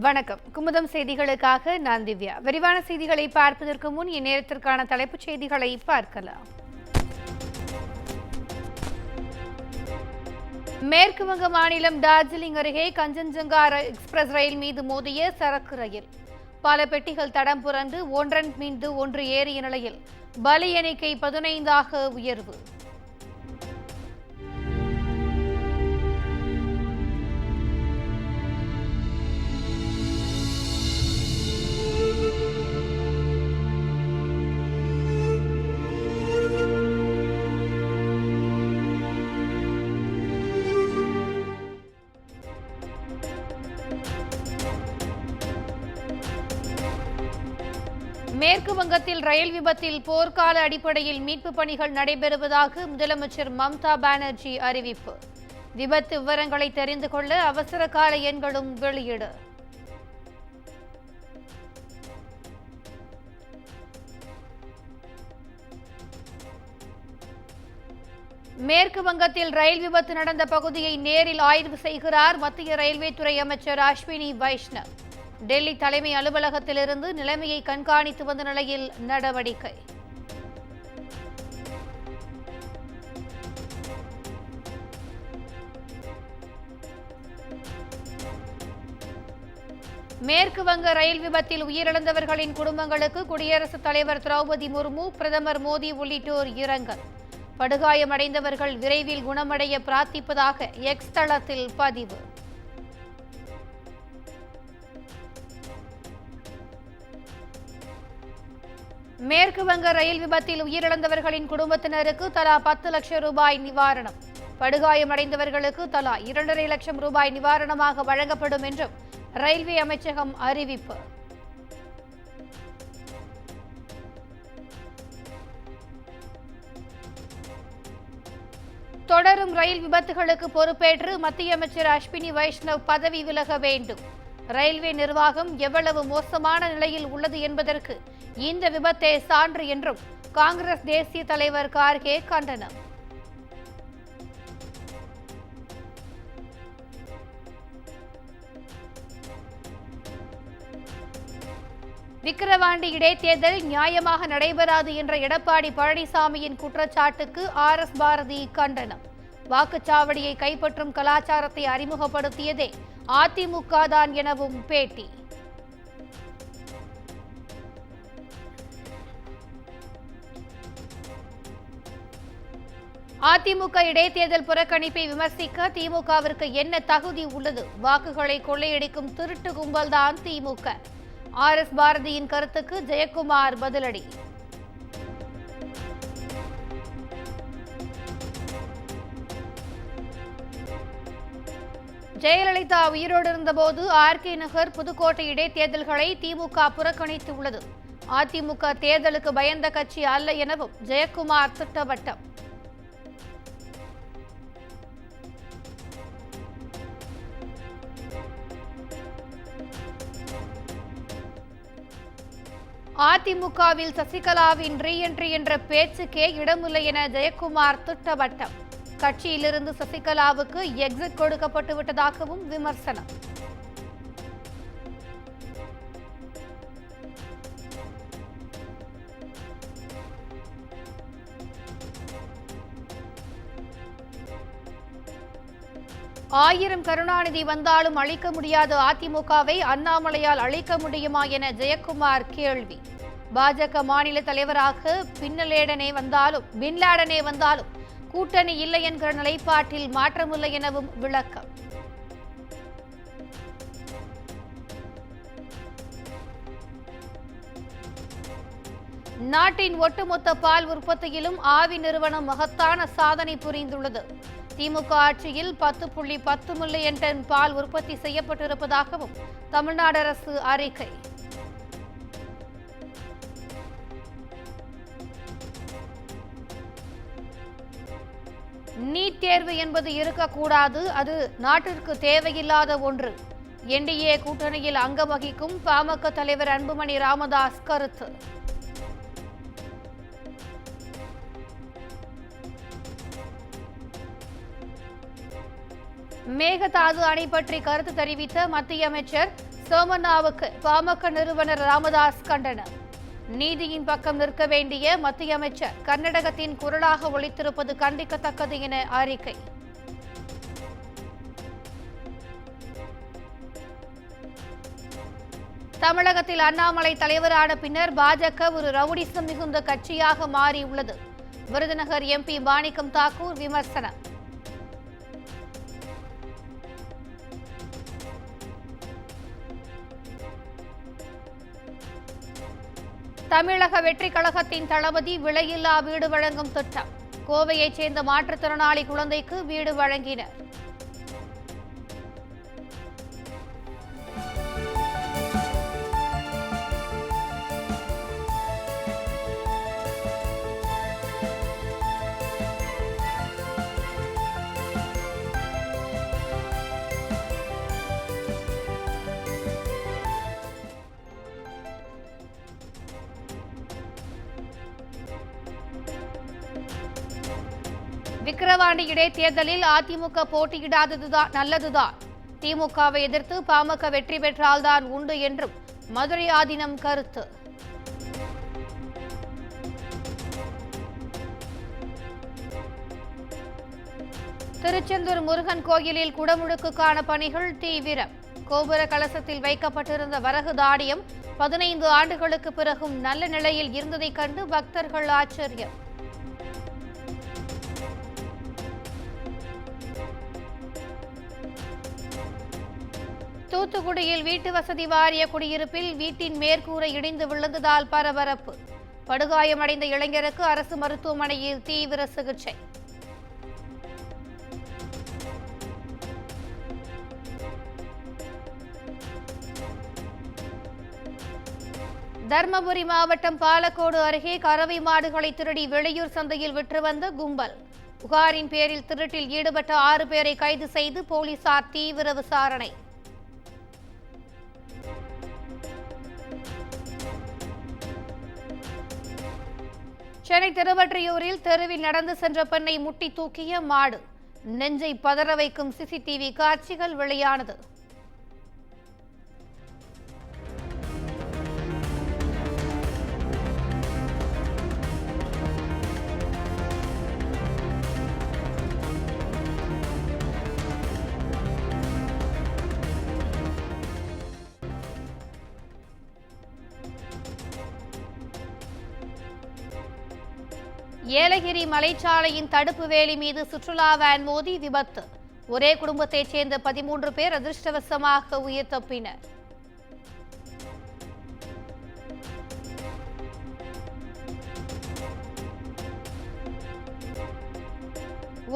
வணக்கம். குமுதம் செய்திகளுக்காக நான் திவ்யா. விரிவான செய்திகளை பார்ப்பதற்கு முன் இந்நேரத்திற்கான தலைப்புச் செய்திகளை பார்க்கலாம். மேற்கு வங்க மாநிலம் டார்ஜிலிங் அருகே கஞ்சன்ஜங்கா எக்ஸ்பிரஸ் ரயில் மீது மோதிய சரக்கு ரயில். பல பெட்டிகள் தடம் புரண்டு ஒன்றன் மீது ஒன்று ஏறிய நிலையில் பலி எண்ணிக்கை 15ஆக உயர்வு. மேற்கு வங்கத்தில் ரயில் விபத்தில் போர்க்கால அடிப்படையில் மீட்பு பணிகள் நடைபெறுவதாக முதலமைச்சர் மம்தா பானர்ஜி அறிவிப்பு. விபத்து விவரங்களை தெரிந்து கொள்ள அவசர கால எண்களும் வெளியீடு. மேற்கு வங்கத்தில் ரயில் விபத்து நடந்த பகுதியை நேரில் ஆய்வு செய்கிறார் மத்திய ரயில்வே துறை அமைச்சர் அஸ்வினி வைஷ்ணவ். டெல்லி தலைமை அலுவலகத்திலிருந்து நிலைமையை கண்காணித்து வந்த நிலையில் நடவடிக்கை. மேற்கு வங்க ரயில் விபத்தில் உயிரிழந்தவர்களின் குடும்பங்களுக்கு குடியரசுத் தலைவர் திரௌபதி முர்மு, பிரதமர் மோடி உள்ளிட்டோர் இரங்கல். படுகாயமடைந்தவர்கள் விரைவில் குணமடைய பிரார்த்திப்பதாக எக்ஸ் தளத்தில் பதிவு. மேற்கு வங்க ரயில் விபத்தில் உயிரிழந்தவர்களின் குடும்பத்தினருக்கு தலா 10 லட்சம் ரூபாய் நிவாரணம். படுகாயமடைந்தவர்களுக்கு தலா 2.5 லட்சம் ரூபாய் நிவாரணமாக வழங்கப்படும் என்றும் ரயில்வே அமைச்சகம் அறிவிப்பு. தொடரும் ரயில் விபத்துகளுக்கு பொறுப்பேற்று மத்திய அமைச்சர் அஸ்வினி வைஷ்ணவ் பதவி விலக வேண்டும். ரயில்வே நிர்வாகம் எவ்வளவு மோசமான நிலையில் உள்ளது என்பதற்கு இந்த விபத்தே சான்று என்றும் காங்கிரஸ் தேசிய தலைவர் கார்கே கண்டனம். விக்கிரவாண்டி இடைத்தேர்தல் நியாயமாக நடைபெறாது என்ற எடப்பாடி பழனிசாமியின் குற்றச்சாட்டுக்கு ஆர்.எஸ். பாரதி கண்டனம். வாக்குச்சாவடியை கைப்பற்றும் கலாச்சாரத்தை அறிமுகப்படுத்தியதே அதிமுக தான் எனவும் பேட்டி. அதிமுக இடைத்தேர்தல் புறக்கணிப்பை விமர்சிக்க திமுகவிற்கு என்ன தகுதி உள்ளது? வாக்குகளை கொள்ளையடிக்கும் திருட்டு கும்பல்தான் திமுக. ஆர்.எஸ். பாரதியின் கருத்துக்கு ஜெயக்குமார் பதிலடி. ஜெயலலிதா உயிரோடு இருந்தபோது ஆர்.கே. நகர், புதுக்கோட்டை இடைத்தேர்தல்களை திமுக புறக்கணித்துள்ளது. அதிமுக தேர்தலுக்கு பயந்த கட்சி அல்ல எனவும் ஜெயக்குமார் திட்டவட்டம். அதிமுகவில் சசிகலாவின் ரீஎன்ட்ரி என்ற பேச்சுக்கே இடமில்லை என ஜெயக்குமார் திட்டவட்டம். கட்சியிலிருந்து சசிகலாவுக்கு எக்ஸிட் கொடுக்கப்பட்டு விட்டதாகவும் விமர்சனம். ஆயிரம் கருணாநிதி வந்தாலும் அழிக்க முடியாத அதிமுகவை அண்ணாமலையால் அழிக்க முடியுமா என ஜெயக்குமார் கேள்வி. பாஜக மாநில தலைவராக பின்லேடனே வந்தாலும் கூட்டணி இல்லை என்கிற நிலைப்பாட்டில் மாற்றமில்லை எனவும் விளக்கம். நாட்டின் ஒட்டுமொத்த பால் உற்பத்தியிலும் ஆவி நிறுவனம் மகத்தான சாதனை புரிந்துள்ளது. திமுக ஆட்சியில் 10.10 மில்லியன் டன் பால் உற்பத்தி செய்யப்பட்டிருப்பதாகவும் தமிழ்நாடு அரசு அறிக்கை. நீட் தேர்வு என்பது இருக்கக்கூடாது, அது நாட்டிற்கு தேவையில்லாத ஒன்று. என்டிஏ கூட்டணியில் அங்கம் வகிக்கும் பாமக தலைவர் அன்புமணி ராமதாஸ் கருத்து. மேகதாது அணை பற்றி கருத்து தெரிவித்த மத்திய அமைச்சர் சோமண்ணாவுக்கு பாமக நிறுவனர் ராமதாஸ் கண்டனம். நீதியின் பக்கம் நிற்க வேண்டிய மத்திய அமைச்சர் கர்நாடகத்தின் குரலாக ஒலித்திருப்பது கண்டிக்கத்தக்கது என அறிக்கை. தமிழகத்தில் அண்ணாமலை தலைவரான பின்னர் பாஜக ஒரு ரவுடிசம் மிகுந்த கட்சியாக மாறியுள்ளது. விருதுநகர் எம்பி மாணிக்கம் தாக்கூர் விமர்சனம். தமிழக வெற்றி கழகத்தின் தளபதி விலையில்லா வீடு வழங்கும் திட்டம். கோவையைச் சேர்ந்த மாற்றுத்திறனாளி குழந்தைக்கு வீடு வழங்கினர். விக்கிரவாண்டி இடைத்தேர்தலில் அதிமுக போட்டியிடாததுதான் நல்லதுதான். திமுகவை எதிர்த்து பாமக வெற்றி பெற்றால்தான் உண்டு என்றும் மதுரை ஆதீனம் கருத்து. திருச்செந்தூர் முருகன் கோயிலில் குடமுழுக்குக்கான பணிகள் தீவிரம். கோபுர கலசத்தில் வைக்கப்பட்டிருந்த வரகு தானியம் 15 ஆண்டுகளுக்கு பிறகும் நல்ல நிலையில் இருந்ததைக் கண்டு பக்தர்கள் ஆச்சரியம். தூத்துக்குடியில் வீட்டு வசதி வாரிய குடியிருப்பில் வீட்டின் மேற்கூரை இடிந்து விழுந்ததால் பரபரப்பு. படுகாயமடைந்த இளைஞருக்கு அரசு மருத்துவமனையில் தீவிர சிகிச்சை. தர்மபுரி மாவட்டம் பாலக்கோடு அருகே கறவை மாடுகளை திருடி வெளியூர் சந்தையில் விற்று வந்த கும்பல். புகாரின் பேரில் திருட்டில் ஈடுபட்ட 6 பேரை கைது செய்து போலீசார் தீவிர விசாரணை. சென்னை திருவொற்றியூரில் தெருவில் நடந்து சென்ற பெண்ணை முட்டி தூக்கிய மாடு. நெஞ்சை பதற வைக்கும் சிசிடிவி காட்சிகள் வெளியானது. ஏலகிரி மலைச்சாலையின் தடுப்பு வேலி மீது சுற்றுலா வேன் மோதி விபத்து. ஒரே குடும்பத்தைச் சேர்ந்த 13 பேர் அதிர்ஷ்டவசமாக உயிர் தப்பினர்.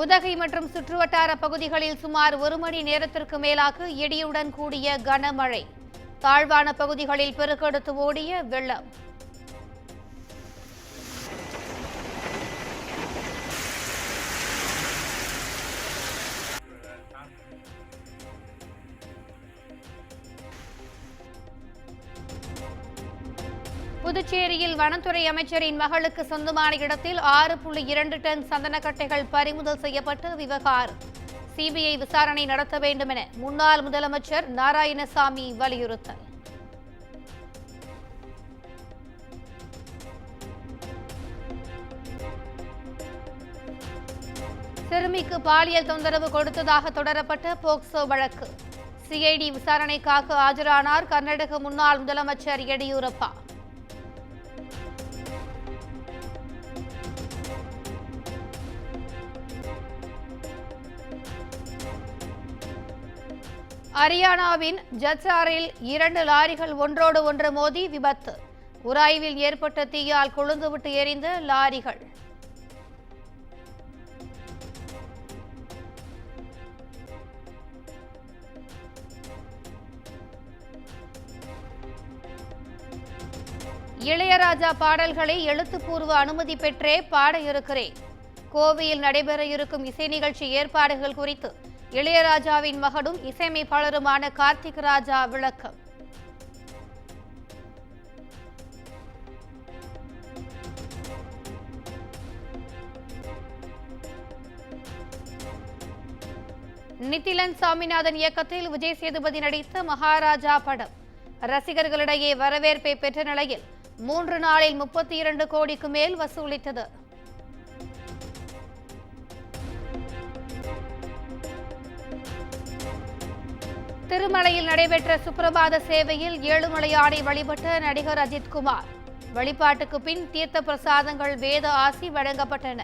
உதகை மற்றும் சுற்றுவட்டார பகுதிகளில் சுமார் 1 மணி நேரத்திற்கு மேலாக இடியுடன் கூடிய கனமழை. தாழ்வான பகுதிகளில் பெருக்கெடுத்து ஓடிய வெள்ளம். புதுச்சேரியில் வனத்துறை அமைச்சரின் மகளுக்கு சொந்தமான இடத்தில் 6.2 டன் சந்தனக்கட்டைகள் பறிமுதல் செய்யப்பட்ட விவகாரம். சிபிஐ விசாரணை நடத்த வேண்டும் என முன்னாள் முதலமைச்சர் நாராயணசாமி வலியுறுத்தல். சிறுமிக்கு பாலியல் தொந்தரவு கொடுத்ததாக தொடரப்பட்ட போக்சோ வழக்கு. சிஐடி விசாரணைக்காக ஆஜரானார் கர்நாடக முன்னாள் முதலமைச்சர் எடியூரப்பா. ஹரியானாவின் ஜட்சாரில் 2 லாரிகள் ஒன்றோடு ஒன்று மோதி விபத்து. உராய்வில் ஏற்பட்ட தீயால் கொழுந்துவிட்டு எரிந்த லாரிகள். இளையராஜா பாடல்களை எழுத்துப்பூர்வ அனுமதி பெற்றே பாட இருக்கிறேன். கோவையில் நடைபெற இருக்கும் இசை நிகழ்ச்சி ஏற்பாடுகள் குறித்து இளையராஜாவின் மகனும் இசையமைப்பாளருமான கார்த்திக் ராஜா விளக்கம். நித்திலன் சாமிநாதன் இயக்கத்தில் விஜய் சேதுபதி நடித்த மகாராஜா படம் ரசிகர்களிடையே வரவேற்பை பெற்ற நிலையில் 3 நாளில் 32 கோடிக்கு மேல் வசூலித்தது. திருமலையில் நடைபெற்ற சுப்பிரபாத சேவையில் ஏழுமலையானை வழிபட்ட நடிகர் அஜித்குமார். வழிபாட்டுக்கு பின் தீர்த்த பிரசாதங்கள், வேத ஆசி வழங்கப்பட்டன.